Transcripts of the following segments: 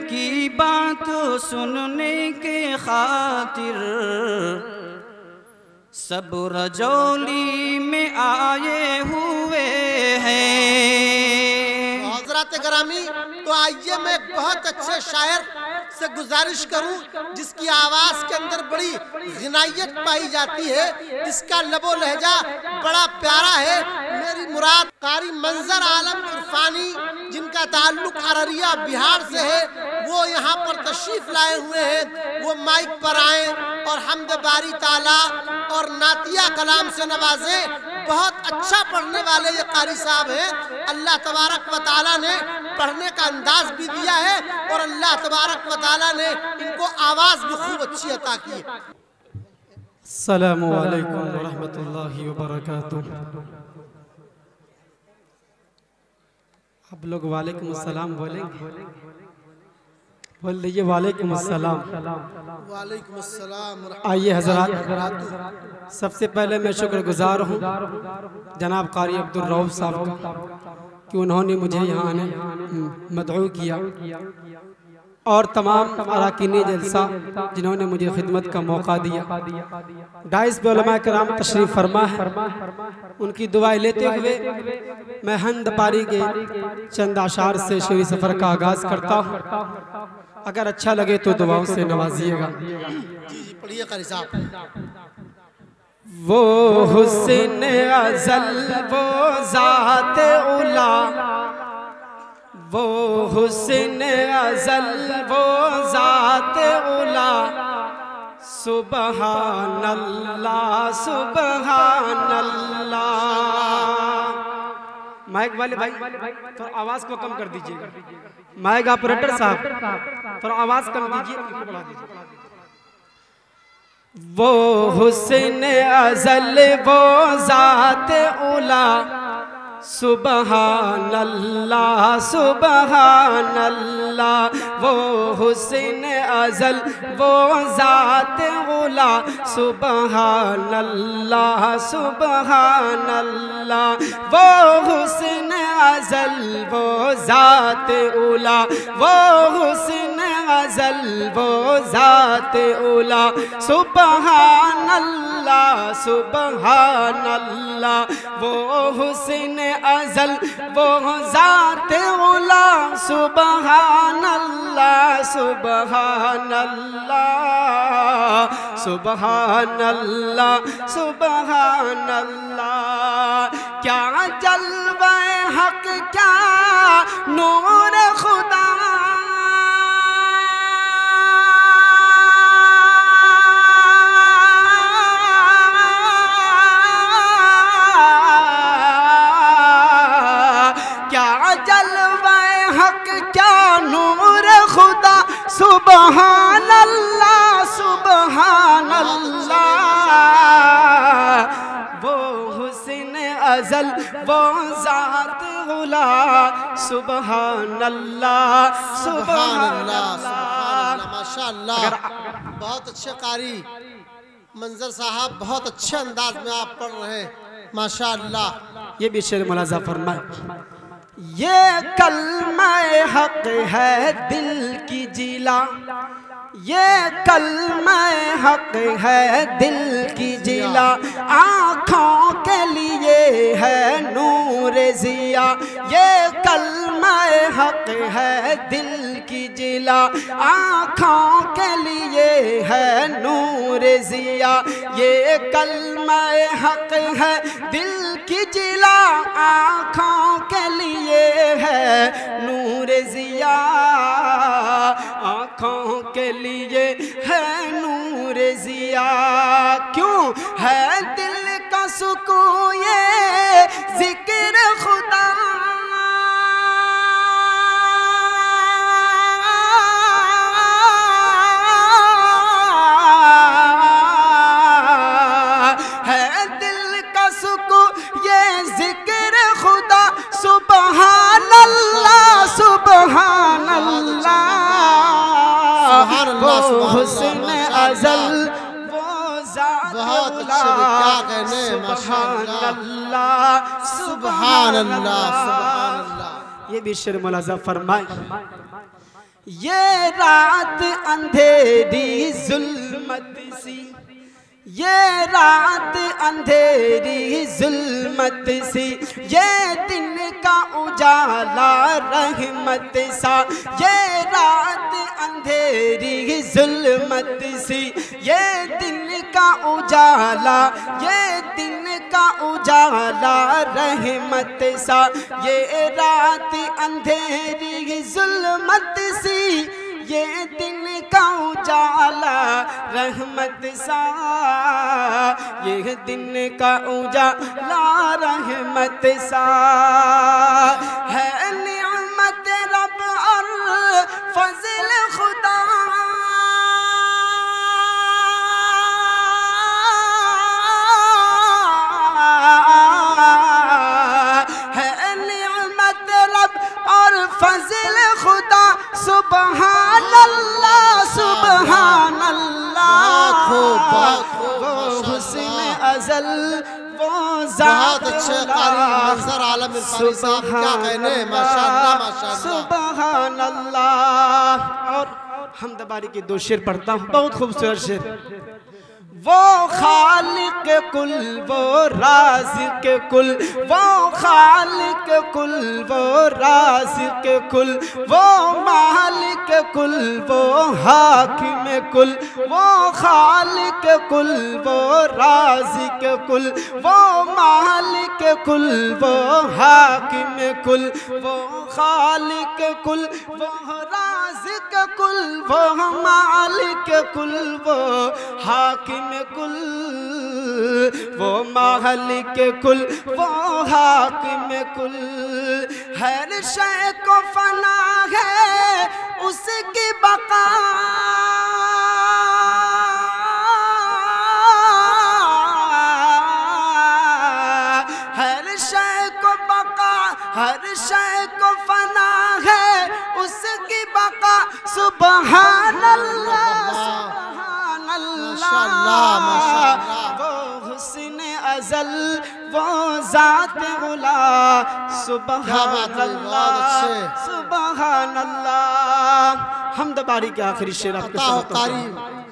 की बात सुनने के खातिर सब रजौली में आए हुए हैं। हज़रात ग्रामी, तो आइए मैं एक बहुत अच्छे शायर से गुजारिश करूं जिसकी आवाज़ के अंदर बड़ी ग़िनायत पाई जाती है, इसका लबो लहजा बड़ा प्यारा है। मेरी मुराद कारी मंजर आलम इरफानी, जिनका ताल्लुक अररिया बिहार से है, वो यहाँ पर तशरीफ़ लाए हुए हैं। वो माइक पर आए और हम्द बारी ताला और नातिया कलाम से नवाजें। बहुत अच्छा पढ़ने वाले ये कारी साहब हैं। अल्लाह तबारक व तआला ने पढ़ने का अंदाज भी दिया है और अल्लाह तबारक व तआला ने इनको आवाज़ भी खूब अच्छी अता की है। अस्सलामु अलैकुम व रहमतुल्लाहि व बरकातुहू। आप लोग वालेकुम अस्सलाम बोलेंगे? बोल दीजिए वालेकुम अस्सलाम। वालेकुम अस्सलाम। आइए हजरात, सबसे पहले मैं शुक्रगुजार हूँ जनाब कारी अब्दुल रऊफ साहब का कि उन्होंने मुझे यहाँ आने मदऊ किया, और तमाम अराकीन जलसा जिन्होंने मुझे खिदमत का मौका दिया। डाइस पे उलमा कराम तशरीफ़ फरमा है, उनकी दुआएं लेते हुए मैं हंद पारी के चंद आशार से शेरी सफ़र का आगाज़ करता हूँ। अगर अच्छा लगे तो दुआओं से नवाजिएगा। जी पढ़िए कारी साहब। वो हुस्न अज़ल वो ज़ात उला, वो हुस्न अज़ल वो ज़ात उला, सुबहान अल्लाह सुबहान अल्लाह। माइक वाले भाई तो आवाज़ को कम कर दीजिएगा। माइक ऑपरेटर साहब थोड़ा आवाज़ कम दीजिए, बढ़ा दीजिए। वो हुस्न अज़ल वो ज़ात उला, सुबहान अल्लाह सुबहान अल्लाह। वो हुस्न अज़ल वो ज़ात उला, सुबहान अल्लाह सुबहान अल्लाह। वो हुस्न अज़ल वो ज़ात उला, वो हुस्न अज़ल वो ज़ात उला, सुबहान अल्लाह सुबहान अल्लाह। वो हुस्न अज़ल वो ज़ात उला, सुबहान अल्लाह सुबहान अल्लाह सुबहान अल्लाह सुबहान अल्लाह। क्या जलवा हक क्या नूर खुदा, सुबहान अल्लाह सुबहान अल्लाह। वो हुस्न अज़ल वो ज़ात उला, सुबहान अल्लाह सुबहान अल्लाह। माशाअल्लाह, बहुत अच्छे कारी मंजर साहब, बहुत अच्छे अंदाज में आप पढ़ रहे हैं माशाअल्लाह। ये भी शेर मुलाज़ा फरमाए। ये कलमा हक है दिल की जिला, ये कलमा हक है दिल की जिला, आँखों के लिए है नूर ज़िया। ये कलमा हक है दिल की जिला, आँखों के लिए है नूर ज़िया। ये कलमा हक है दिल की जिला, आँखों के लिए है नूर ज़िया, आँखों के लिए है नूर ज़िया। क्यों है दिल का सुकून ये ज़िक्र खुदा, है दिल का सुकून ये ज़िक्र खुदा, सुबहान अल्लाह सुबहान अल्लाह। वो हुस्न अज़ल वो ज़ात उला, से भी क्या कहने, माशाअल्लाह, सुभान अल्लाह, सुभान अल्लाह। ये भी शेर मुलाजा फरमाए। ये रात अंधेरी जुल्मत सी, ये रात अंधेरी जुल्मत सी, ये दिन का उजाला रहमत सा। ये रात अंधेरी जुल्मत सी, ये दिन का उजाला, ये दिन का उजाला रहमत सा। ये रात अंधेरी जुल्मत सी, ये दिन का उजाला रहमत सा। ये दिन का उजाला रहमत सा है। निअमत रब और फज़ल खुदा, है निअमत रब और फज़ल खुदा। सुबहान अल्लाह, सुबहान अल्लाह। वो हुस्न अज़ल, वो ज़ात अच्छे कारी मंजर आलम इरफानी साहब, क्या कहने, माशाअल्लाह, माशाअल्लाह, सुबहान अल्लाह। और हमद बारी की दो शेर पढ़ता हूँ, बहुत खूबसूरत शेर। वो खालिक कुल, वो राज़िक कुल, वो खालिक कुल, वो राज़िक कुल, वो मालिक कुल, वो हाकिम कुल। वो खालिक कुल, वो राज़िक कुल, वो मालिक कुल, वो हाकिम कुल। वो खालिक कुल, वो राज़िक कुल, वो मालिक कुल, वो हाकिम कुल, वो मालिक कुल, वो हाकिम कुल। हर शय को फना है उसकी बका, हर शय को बका, हर शय को फना है उसकी बका। सुबहान अल्लाह, सुबहान माशाअल्लाह, माशाअल्लाह। वो हुस्न अज़ल, वो ज़ात उला। सुबहान अल्लाह, सुबहान अल्लाह। हमद बारी के आखिरी शेर आपके सामने।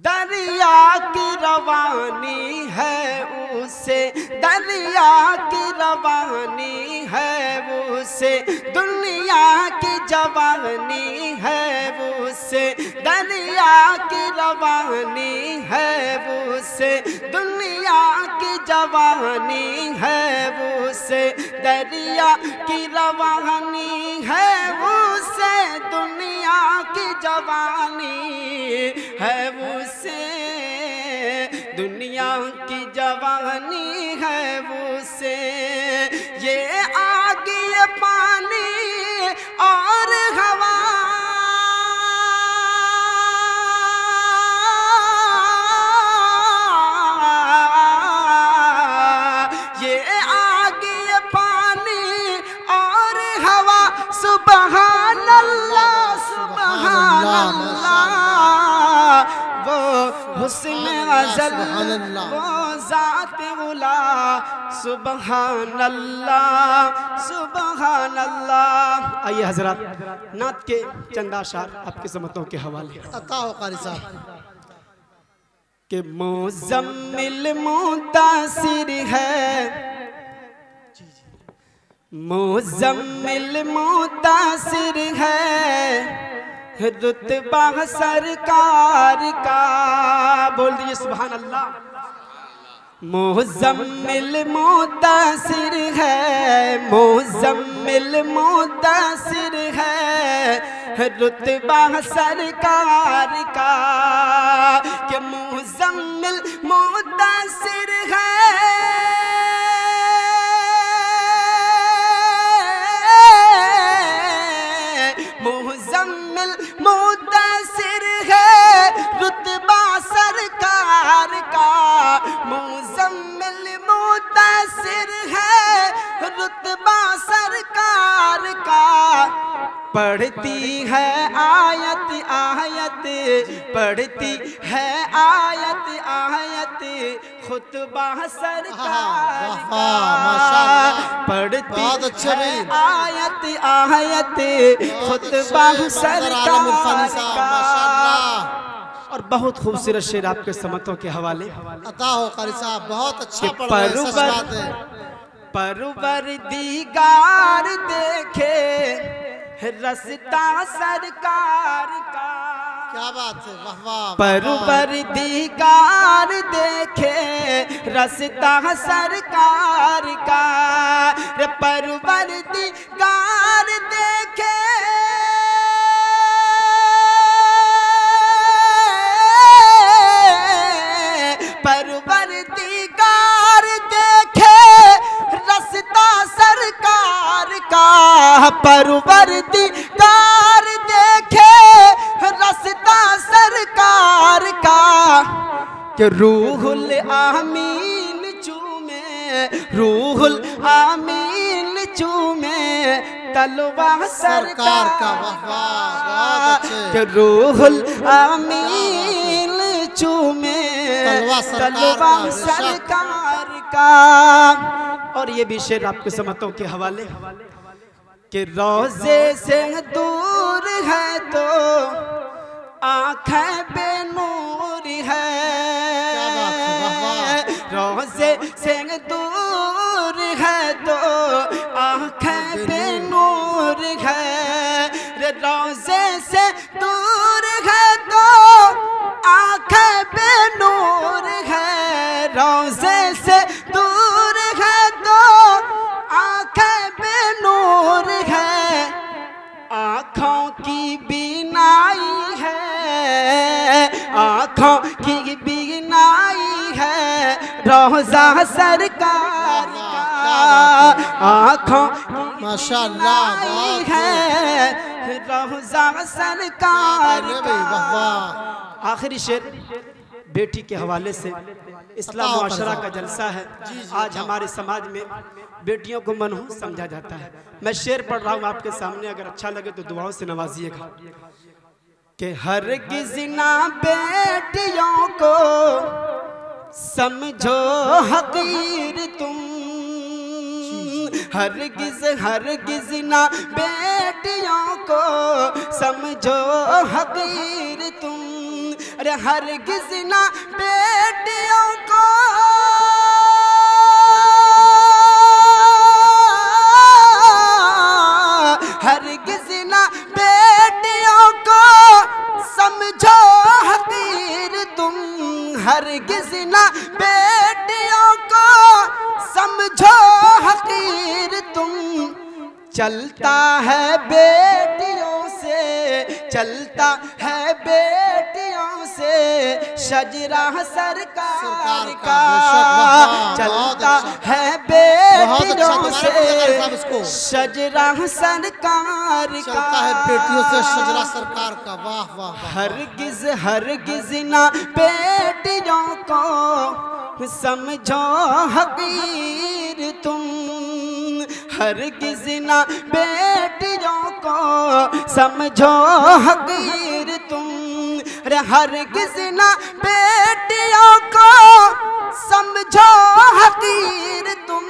दरिया की रवानी है उसे, दरिया की रवानी है उसे, दुनिया की जवानी है उसे। दरिया की रवानी है उसे, दुनिया की जवानी है उसे। दरिया की रवानी है उसे, दुनिया की जवानी है उसे। दुनिया की जवानी है उसे। ये आग, ये पानी और हवा, ये आग, ये पानी और हवा। सुबहान अल्लाह, सुबहान अल्लाह। वो हुस्न अज़ल, वो ज़ात उला। सुबहान अल्लाह, सुबहान अल्लाह। आइए हजरत, नात के चंद अशार आपके समतों के हवाले। अता हो कारी साहब। कि मुज़म्मिल मुतासिर है, मुज़म्मिल मुतासिर है, रुतबा सरकार का। बोल दीजिए सुभान अल्लाह। मुज़म्मिल मुतासिर है, मुज़म्मिल मुतासिर है, रुतबा सरकार का। कि मुज़म्मिल मुतासिर है, मुज़म्मिल मुतासिर है, रुतबा सरकार का। मुज़म्मिल मुतासिर है, रुतबा सरकार का। पढ़ती है आयत आयत, पढ़ती है आयत आयत, खुतबा वाह, सरकार माशाअल्लाह। पढ़ती बहुत अच्छे है भाई। आयत आयत खुतबा सरकार का। और बहुत खूबसूरत शेर आपके समतों के हवाले अता हो कारी साहब, बहुत अच्छा पढ़ रहे हैं, सच बात है। परवरदिगार देखे रस्ता सरकार का। क्या बात है, वाह वाह। परवरदिगार देखे रस्ता सरकार का। रे परवरदिगार देखे परवरदिगार देखे रस्ता सरकार का। परवरदिगार देखे रस्ता सरकार का। कि रूहुल आमीन चूमे रूहुल आमीन चूमे तलवा सरकार का। वाह वाह, बहुत अच्छे। कि रूहुल आमीन चूमे तलवा सरकार का। और ये भी शेर आपके समतों के हवाले कि रोजे से दूर है तो आँखें बेनूर है। रोजे से दूर है तो आँखें बेनूर है। रोजे से दूर है तो आँखें बेनूर है। रोजे से दूर है तो आँखें बेनूर है। आँखों की बीनाई है आँखों की बीनाई है रोज़ा सरकार का। आँखों माशाअल्लाह, की है रोज़ा सरकार का। आखिरी शेर बेटी के हवाले से इस्लाम मुआशरा का जलसा है। आज हमारे समाज में बेटियों को मनहूस समझा जाता है। मैं शेर पढ़ रहा हूँ आपके सामने, अगर अच्छा लगे तो दुआओं से नवाजिएगा। कि हरगिज़ ना बेटियों को समझो हकीर तुम। हरगिज़ हरगिज़ ना बेटियों को समझो हकीर तुम। अरे हरगिज़ ना बेटियों को हरगिज़ ना बेटियों को समझो हकीर तुम। हरगिज़ ना बेटियों को समझो हकीर तुम। चलता है बेटियों से चलता है बेटियों से शजरा सरकार का। चलता है बेटियों से शजरा सरकार का। बेटियों से शजरा सरकार का। वाह वाह। हरगिज़ हरगिज़ ना बेटियों को समझो हकीर तुम। हरगिज़ ना बेटियों को समझो हकीर तुम। अरे हरगिज़ ना बेटियों को समझो हकीर तुम।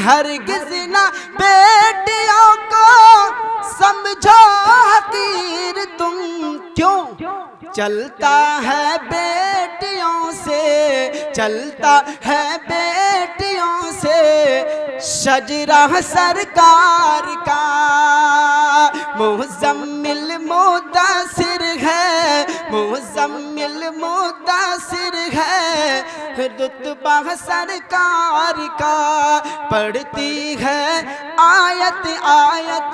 हरगिज़ ना बेटियों को समझो हकीर तुम। क्यों? चलता है बेटियों से चलता है बेटियों से शजरा सरकार का। मुज़म्मिल मुद्दसिर है मुज़म्मिल मुद्दसिर है रुतबा सरकार का। पढ़ती है आयत आयत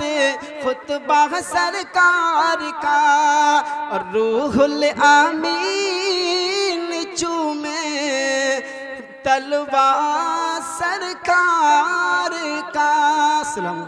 खुतबा सरकार का। और रूहुल आमीन चूमे तलवा सरकार का। सलाम।